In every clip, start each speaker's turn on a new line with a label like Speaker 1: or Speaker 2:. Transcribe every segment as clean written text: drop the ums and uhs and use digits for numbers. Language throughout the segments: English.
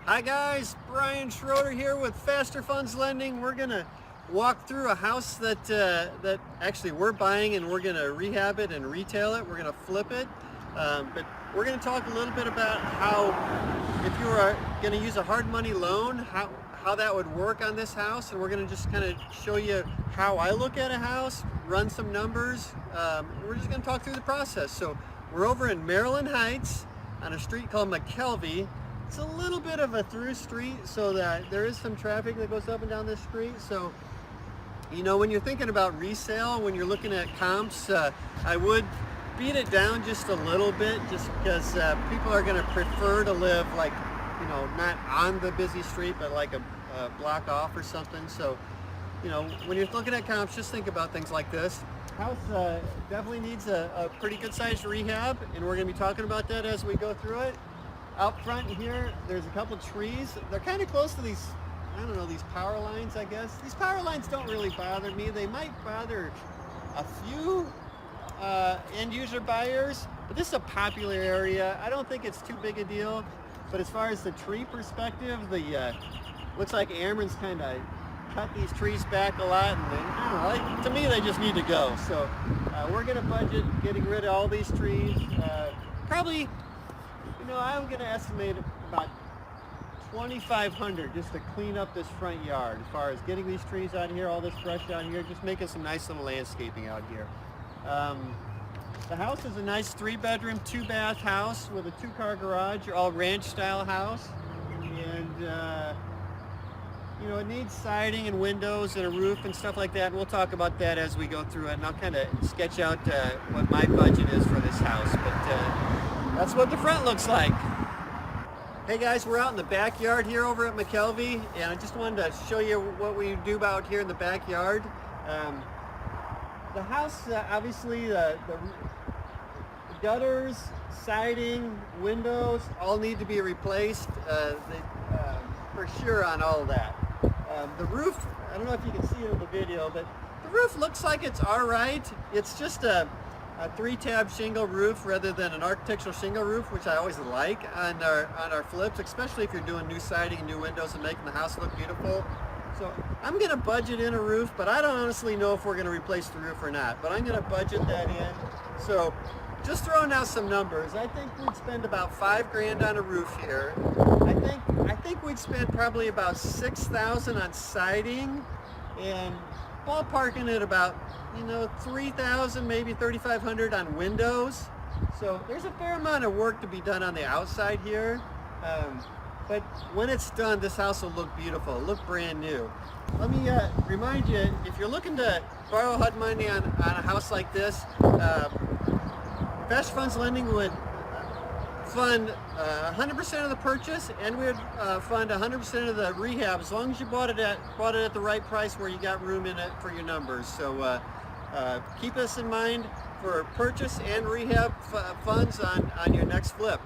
Speaker 1: Hi guys, Bryan Schroeder here with FasterFunds Lending. We're gonna walk through a house that actually we're buying, and we're gonna rehab it and retail it. We're gonna flip it, but we're gonna talk a little bit about how, if you are gonna use a hard money loan, how that would work on this house, and we're gonna just kind of show you how I look at a house, run some numbers. We're just gonna talk through the process. So we're over in Maryland Heights on a street called McKelvey. It's a little bit of a through street, so that there is some traffic that goes up and down this street. So, when you're thinking about resale, when you're looking at comps, I would beat it down just a little bit, just because people are going to prefer to live not on the busy street, but like a block off or something. So, when you're looking at comps, just think about things like this. House definitely needs a pretty good sized rehab, and we're going to be talking about that as we go through it. Out front here, there's a couple trees. They're kind of close to these, these power lines, I guess. These power lines don't really bother me. They might bother a few end user buyers, but this is a popular area. I don't think it's too big a deal. But as far as the tree perspective, looks like Ameren's kind of cut these trees back a lot, and to me, they just need to go. So we're going to budget getting rid of all these trees. Probably, I'm going to estimate about $2,500 just to clean up this front yard, as far as getting these trees out of here, all this brush out here, just making some nice little landscaping out here. The house is a nice 3-bedroom, 2-bath house with a 2-car garage, all ranch style house. And it needs siding and windows and a roof and stuff like that, and we'll talk about that as we go through it, and I'll kind of sketch out what my budget is for this house. But that's what the front looks like. Hey guys, we're out in the backyard here over at McKelvey, and I just wanted to show you what we do out here in the backyard. The house, obviously, the gutters, siding, windows, all need to be replaced for sure on all of that. The roof, I don't know if you can see it in the video, but the roof looks like it's all right. It's just a 3-tab shingle roof rather than an architectural shingle roof, which I always like on our flips, especially if you're doing new siding and new windows and making the house look beautiful. So I'm going to budget in a roof, but I don't honestly know if we're going to replace the roof or not, but I'm going to budget that in. So just throwing out some numbers, I think we'd spend about $5,000 on a roof here. I think we'd spend probably about $6,000 on siding, and ballparking it about $3,000, maybe $3,500 on windows. So there's a fair amount of work to be done on the outside here. But when it's done, this house will look beautiful, look brand new. Let me remind you, if you're looking to borrow HUD money on a house like this, FasterFunds Lending would fund 100% of the purchase, and we would fund 100% of the rehab, as long as you bought it at the right price where you got room in it for your numbers. So keep this in mind for purchase and rehab funds on your next flip.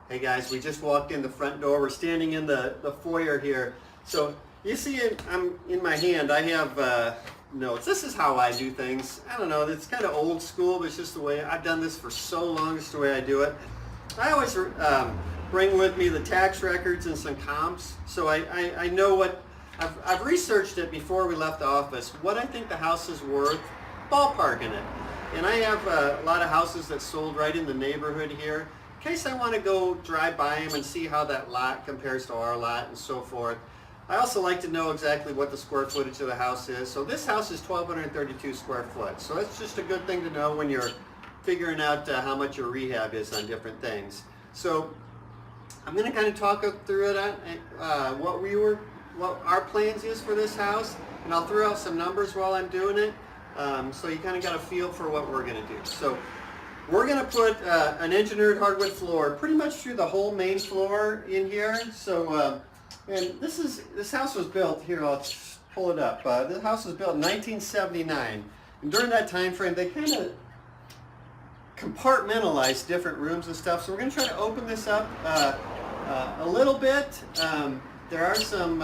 Speaker 1: Hey guys, we just walked in the front door. We're standing in the foyer here. So you see I'm in my hand, I have notes. This is how I do things. I don't know, it's kind of old school, but it's just the way I've done this for so long. It's the way I do it. I always bring with me the tax records and some comps, so I know what I've researched it before we left the office, what I think the house is worth, ballparking it. And I have a lot of houses that sold right in the neighborhood here, in case I want to go drive by them and see how that lot compares to our lot and so forth. I also like to know exactly what the square footage of the house is. So this house is 1,232 square foot. So that's just a good thing to know when you're figuring out how much your rehab is on different things. So I'm going to kind of talk through it on what our plans is for this house, and I'll throw out some numbers while I'm doing it, so you kind of got a feel for what we're going to do. So we're going to put an engineered hardwood floor pretty much through the whole main floor in here. So and this house was built here. I'll pull it up. The house was built in 1979, and during that time frame, they kind of compartmentalized different rooms and stuff. So we're going to try to open this up a little bit. There are some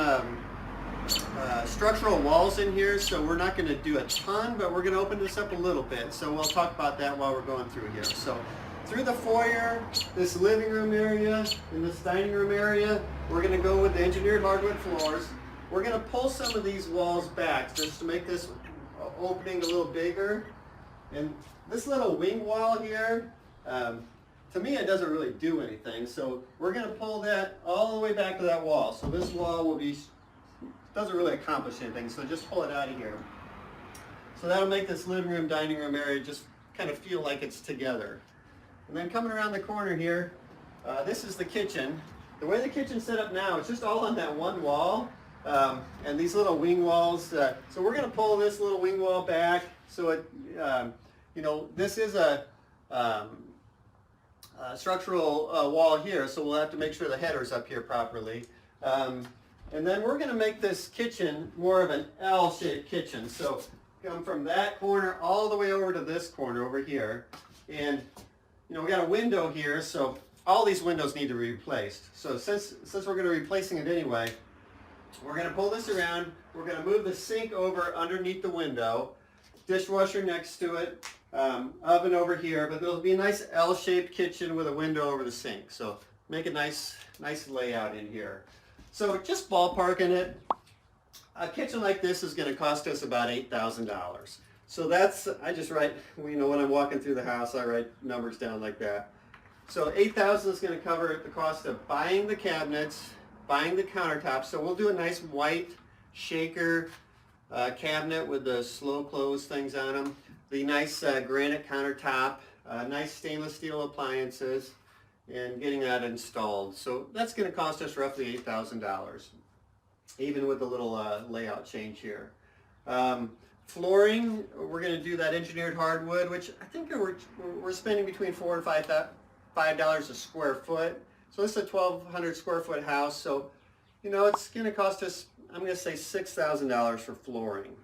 Speaker 1: structural walls in here, so we're not going to do a ton, but we're going to open this up a little bit. So we'll talk about that while we're going through here. So through the foyer, this living room area, and this dining room area, we're going to go with the engineered hardwood floors. We're going to pull some of these walls back just to make this opening a little bigger. And this little wing wall here, to me it doesn't really do anything. So we're going to pull that all the way back to that wall. So this wall will be, doesn't really accomplish anything, so just pull it out of here. So that'll make this living room, dining room area just kind of feel like it's together. And then coming around the corner here, this is the kitchen. The way the kitchen's set up now, it's just all on that one wall. And these little wing walls, so we're going to pull this little wing wall back. So it, you know, this is a structural wall here, so we'll have to make sure the header's up here properly. And then we're going to make this kitchen more of an L-shaped kitchen. So come from that corner all the way over to this corner over here. And you know, we got a window here, so all these windows need to be replaced. So since we're going to be replacing it anyway, we're going to pull this around. We're going to move the sink over underneath the window, dishwasher next to it, oven over here, but there'll be a nice L-shaped kitchen with a window over the sink. So make a nice layout in here. So just ballparking it, a kitchen like this is going to cost us about $8,000. So that's, I just write, you know, when I'm walking through the house, I write numbers down like that. So $8,000 is going to cover the cost of buying the cabinets, buying the countertops. So we'll do a nice white shaker cabinet with the slow close things on them. The nice granite countertop, nice stainless steel appliances, and getting that installed. So that's going to cost us roughly $8,000, even with a little layout change here. Flooring, we're going to do that engineered hardwood, which I think we're spending between $4 and $5 a square foot. So this is a 1,200 square foot house. So, you know, it's going to cost us, I'm going to say $6,000 for flooring.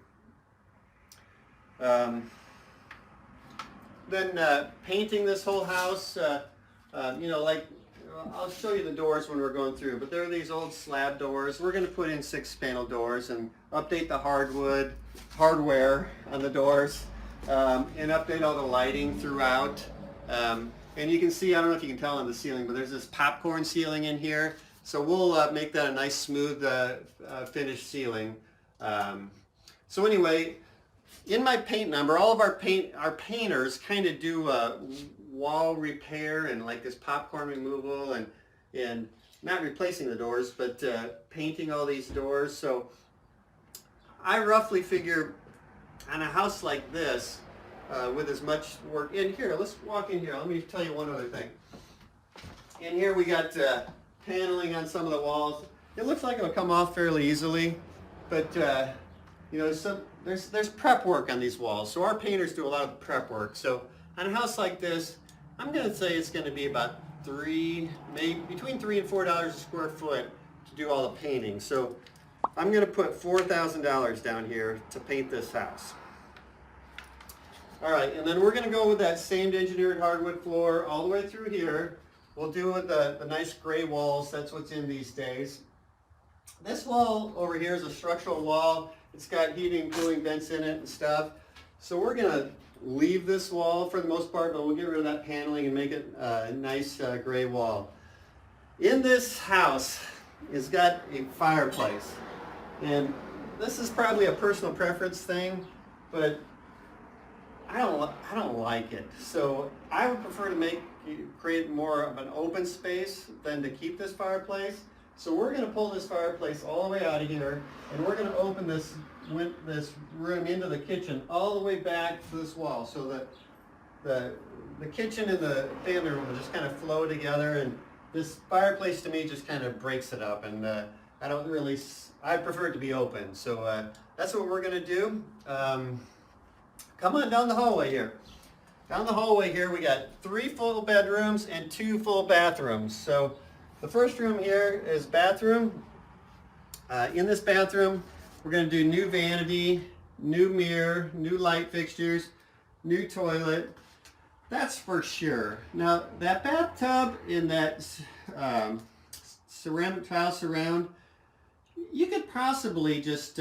Speaker 1: Then painting this whole house, you know, like, I'll show you the doors when we're going through, but there are these old slab doors. We're going to put in 6-panel doors and update the hardware on the doors, and update all the lighting throughout. And you can see, I don't know if you can tell on the ceiling, but there's this popcorn ceiling in here. So we'll make that a nice smooth finished ceiling. So anyway, in my paint number, all of our painters kind of do wall repair and like this popcorn removal and not replacing the doors, but painting all these doors. So I roughly figure on a house like this, with as much work in here, let's walk in here. Let me tell you one other thing. In here we got paneling on some of the walls. It looks like it'll come off fairly easily, but you know, there's prep work on these walls. So our painters do a lot of prep work. So on a house like this, I'm going to say it's going to be about maybe between $3 and $4 a square foot to do all the painting. So I'm going to put $4,000 down here to paint this house. All right, and then we're going to go with that same engineered hardwood floor all the way through here. We'll do with the nice gray walls. That's what's in these days. This wall over here is a structural wall. It's got heating and cooling vents in it and stuff. So we're going to leave this wall for the most part, but we'll get rid of that paneling and make it a nice gray wall. In this house, it's got a fireplace. And this is probably a personal preference thing, but I don't like it. So I would prefer to create more of an open space than to keep this fireplace. So we're going to pull this fireplace all the way out of here, and we're going to open this room into the kitchen all the way back to this wall, so that the kitchen and the family room will just kind of flow together. And this fireplace to me just kind of breaks it up, and I prefer it to be open. So that's what we're going to do. Come on down the hallway here. Down the hallway here we got 3 full bedrooms and 2 full bathrooms. So the first room here is bathroom. In this bathroom we're going to do new vanity, new mirror, new light fixtures, new toilet. That's for sure. Now that bathtub in that ceramic tile surround, you could possibly just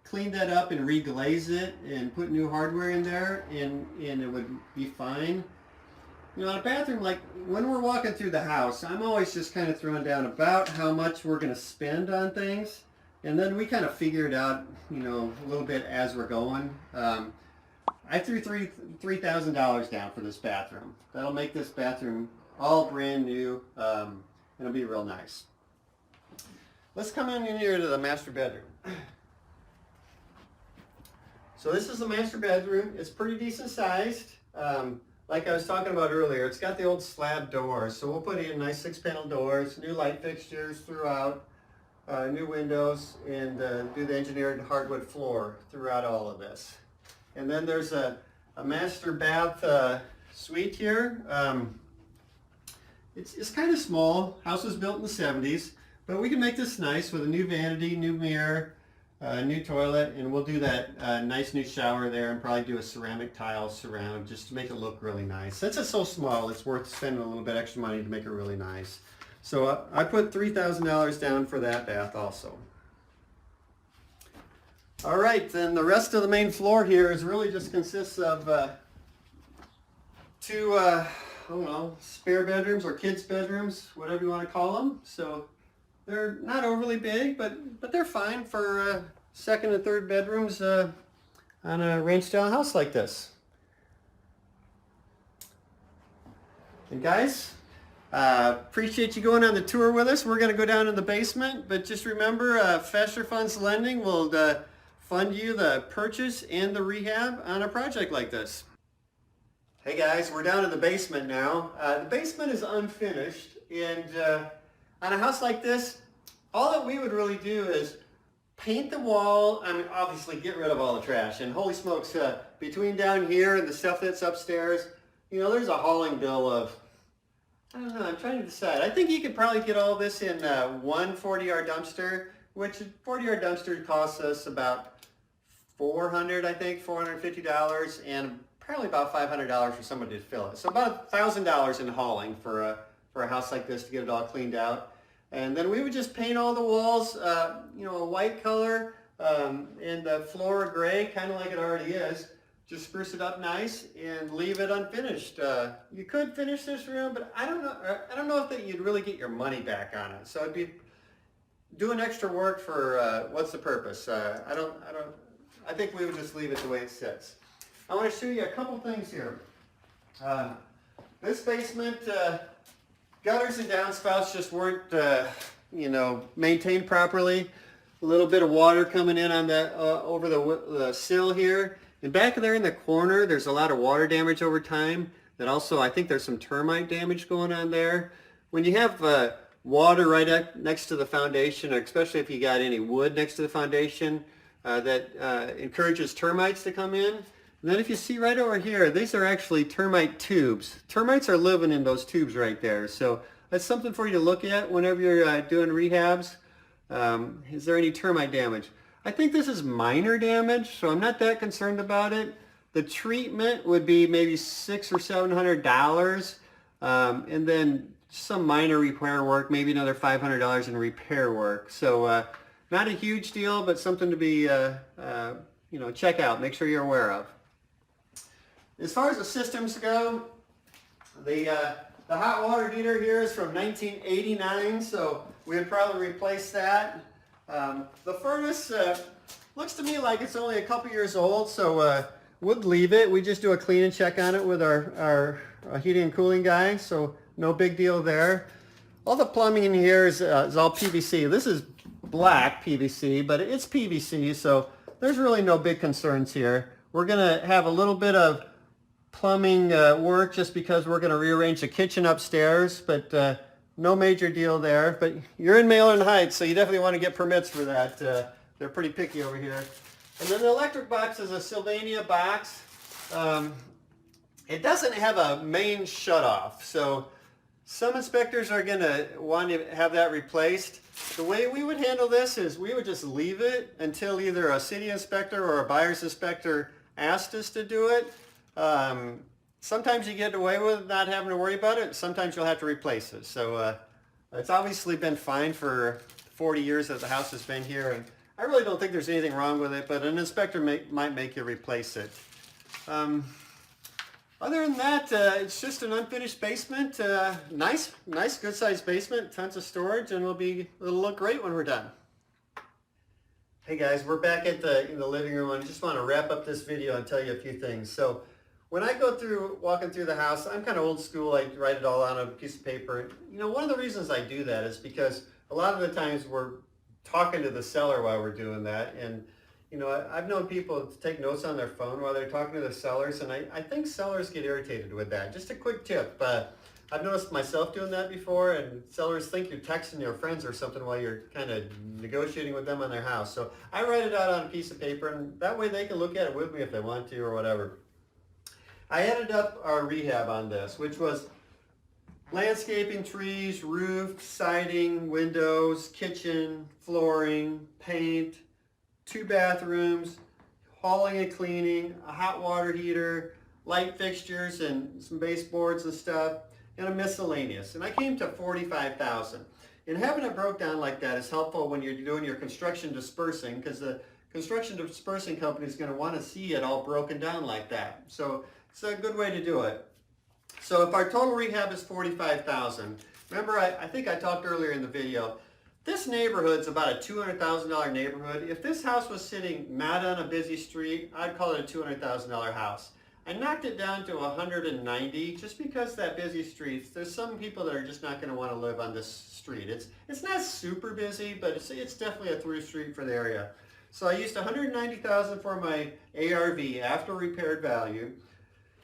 Speaker 1: clean that up and reglaze it and put new hardware in there, and it would be fine. You know, in a bathroom, like when we're walking through the house, I'm always just kind of throwing down about how much we're going to spend on things. And then we kind of figure it out, you know, a little bit as we're going. I threw $3,000 down for this bathroom. That'll make this bathroom all brand new. It'll be real nice. Let's come in here to the master bedroom. So this is the master bedroom. It's pretty decent sized. Like I was talking about earlier, it's got the old slab doors. So we'll put in nice 6-panel doors, new light fixtures throughout, new windows, and do the engineered hardwood floor throughout all of this. And then there's a master bath suite here. It's kind of small. House was built in the 70s, but we can make this nice with a new vanity, new mirror, new toilet, and we'll do that nice new shower there and probably do a ceramic tile surround just to make it look really nice. Since it's so small, it's worth spending a little bit extra money to make it really nice. So I put $3,000 down for that bath also. All right, then the rest of the main floor here is really just consists of two, I don't know, spare bedrooms or kids' bedrooms, whatever you want to call them. So they're not overly big, but they're fine for second and third bedrooms on a ranch-style house like this. And guys, appreciate you going on the tour with us. We're going to go down in the basement, but just remember, FasterFunds Lending will fund you the purchase and the rehab on a project like this. Hey guys, we're down in the basement now. The basement is unfinished, and on a house like this, all that we would really do is paint the wall. I mean, obviously get rid of all the trash. And holy smokes, between down here and the stuff that's upstairs, you know, there's a hauling bill of, I don't know, I'm trying to decide. I think you could probably get all this in one 40-yard dumpster, which a 40-yard dumpster costs us about $450, and probably about $500 for somebody to fill it. So about $1,000 in hauling for a house like this to get it all cleaned out. And then we would just paint all the walls, you know, a white color, and the floor gray, kind of like it already is. Just spruce it up nice and leave it unfinished. You could finish this room, but I don't know if that you'd really get your money back on it. So it'd be doing extra work for what's the purpose? I think we would just leave it the way it sits. I want to show you a couple things here. This basement, gutters and downspouts just weren't, you know, maintained properly. A little bit of water coming in on the over the sill here. And back there in the corner, there's a lot of water damage over time. That also, I think there's some termite damage going on there. When you have water right next to the foundation, or especially if you got any wood next to the foundation, that encourages termites to come in. And then if you see right over here, these are actually termite tubes. Termites are living in those tubes right there. So that's something for you to look at whenever you're doing rehabs. Is there any termite damage? I think this is minor damage, so I'm not that concerned about it. The treatment would be maybe $600 or $700, and then some minor repair work, maybe another $500 in repair work. So not a huge deal, but something to be, you know, check out. Make sure you're aware of. As far as the systems go, the hot water heater here is from 1989, so we would probably replace that. The furnace looks to me like it's only a couple years old, so we'd leave it. We just do a clean and check on it with our heating and cooling guy, so no big deal there. All the plumbing in here is all PVC. This is black PVC, but it's PVC, so there's really no big concerns here. We're going to have a little bit of plumbing work just because we're going to rearrange the kitchen upstairs, but no major deal there. But you're in Maryland Heights, so you definitely want to get permits for that. They're pretty picky over here. And then the electric box is a Sylvania box. It doesn't have a main shutoff, so some inspectors are going to want to have that replaced. The way we would handle this is we would just leave it until either a city inspector or a buyer's inspector asked us to do it. Sometimes you get away with not having to worry about it. Sometimes you'll have to replace it. So it's obviously been fine for 40 years that the house has been here, and I really don't think there's anything wrong with it, but an inspector might make you replace it. Other than that, it's just an unfinished basement. Nice, good sized basement, tons of storage, and it'll look great when we're done. Hey guys, we're back in the living room. I just want to wrap up this video and tell you a few things. So when I go through, walking through the house, I'm kind of old school. I write it all on a piece of paper. You know, one of the reasons I do that is because a lot of the times we're talking to the seller while we're doing that. And, you know, I've known people take notes on their phone while they're talking to the sellers. And I think sellers get irritated with that. Just a quick tip. I've noticed myself doing that before, and sellers think you're texting your friends or something while you're kind of negotiating with them on their house. So I write it out on a piece of paper, and that way they can look at it with me if they want to or whatever. I added up our rehab on this, which was landscaping, trees, roof, siding, windows, kitchen, flooring, paint, 2 bathrooms, hauling and cleaning, a hot water heater, light fixtures and some baseboards and stuff, and a miscellaneous. And I came to $45,000. And having it broke down like that is helpful when you're doing your construction dispersing, because the construction dispersing company is going to want to see it all broken down like that. So it's a good way to do it. So if our total rehab is $45,000, remember I think I talked earlier in the video, this neighborhood's about a $200,000 neighborhood. If this house was sitting not on a busy street, I'd call it a $200,000 house. I knocked it down to 190 just because that busy streets, there's some people that are just not going to want to live on this street. It's not super busy, but it's definitely a through street for the area. So I used 190,000 for my ARV, after repaired value.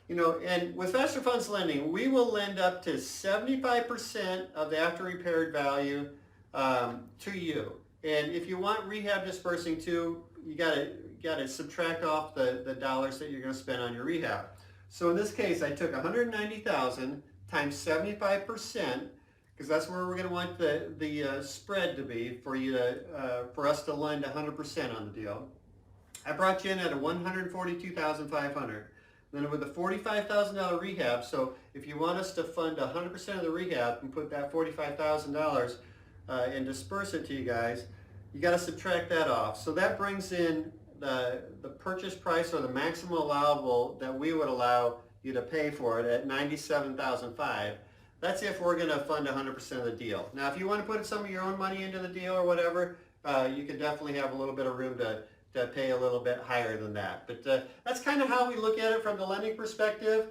Speaker 1: You know, and with FasterFunds Lending, we will lend up to 75% of the after repaired value to you. And if you want rehab dispersing too, you got to subtract off the dollars that you're going to spend on your rehab. So in this case, I took 190,000 times 75%, because that's where we're going to want the spread to be for you to for us to lend 100% on the deal. I brought you in at a $142,500. Then with a $45,000 rehab, so if you want us to fund 100% of the rehab and put that $45,000 and disperse it to you guys, you got to subtract that off. So that brings in the purchase price, or the maximum allowable that we would allow you to pay for it, at $97,500. That's if we're going to fund 100% of the deal. Now, if you want to put some of your own money into the deal or whatever, you can definitely have a little bit of room to pay a little bit higher than that. But that's kind of how we look at it from the lending perspective.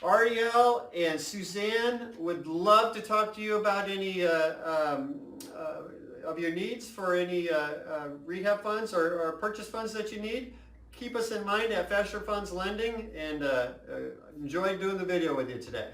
Speaker 1: Ariel and Suzanne would love to talk to you about any of your needs for any rehab funds or purchase funds that you need. Keep us in mind at FasterFunds Lending, and enjoy doing the video with you today.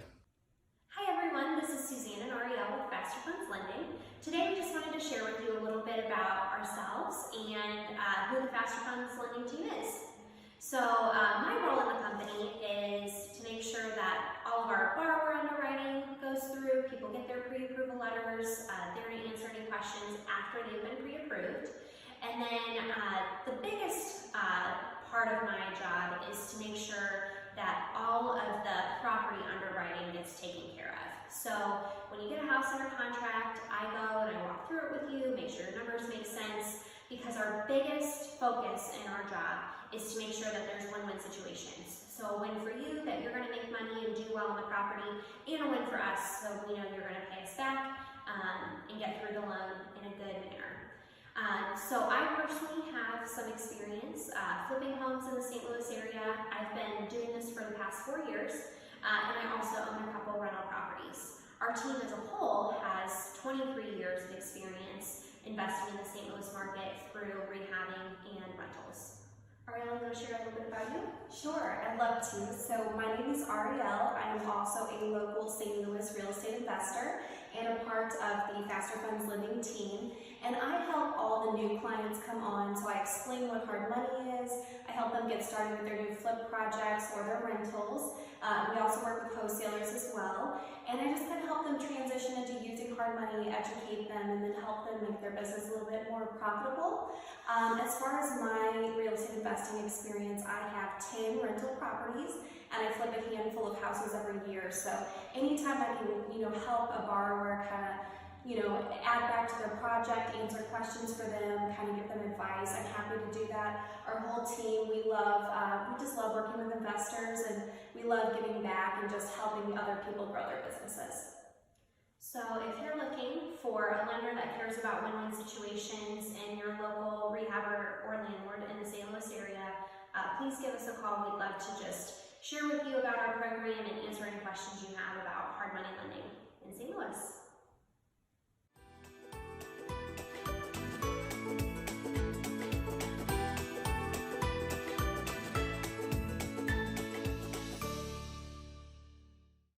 Speaker 2: Hi everyone, this is Suzanne and Ariel with FasterFunds Lending. Today we just wanted to share with you a little bit about ourselves and who the FasterFunds Lending team is. So my role in the company is to make sure that all of our borrower underwriting goes through, people get their pre-approval letters, they're going to answer any questions after they've been pre-approved. And then the biggest part of my job is to make sure that all of the property underwriting gets taken care of. So when you get a house under contract, I go and I walk through it with you, make sure your numbers make sense, because our biggest focus in our job is to make sure that there's win-win situations. So a win for you, that you're going to make money and do well on the property, and a win for us, so we know you're going to pay us back and get through the loan in a good manner. So I personally have some experience flipping homes in the St. Louis area. I've been doing this for the past 4 years, and I also own a couple rental properties. Our team as a whole has 23 years of experience investing in the St. Louis market through rehabbing and rentals. Ariel, you want to share a little bit about you?
Speaker 3: Sure, I'd love to. So my name is Ariel. I am also a local St. Louis real estate investor and a part of the FasterFunds Lending team. And I help all the new clients come on. So I explain what hard money is. I help them get started with their new flip projects or their rentals. We also work with wholesalers as well. And I just kind of help them transition into using hard money, educate them, and then help them make their business a little bit more profitable. As far as my real estate investing experience, I have 10 rental properties, and I flip a handful of houses every year. So anytime I can, help a borrower kind of, add back to their project, answer questions for them, kind of give them advice, I'm happy to do that. Our whole team, we just love working with investors and love giving back and just helping other people grow their businesses.
Speaker 2: So if you're looking for a lender that cares about win-win situations in your local rehabber or landlord in the St. Louis area, please give us a call. We'd love to just share with you about our program and answer any questions you have about hard money lending in St. Louis.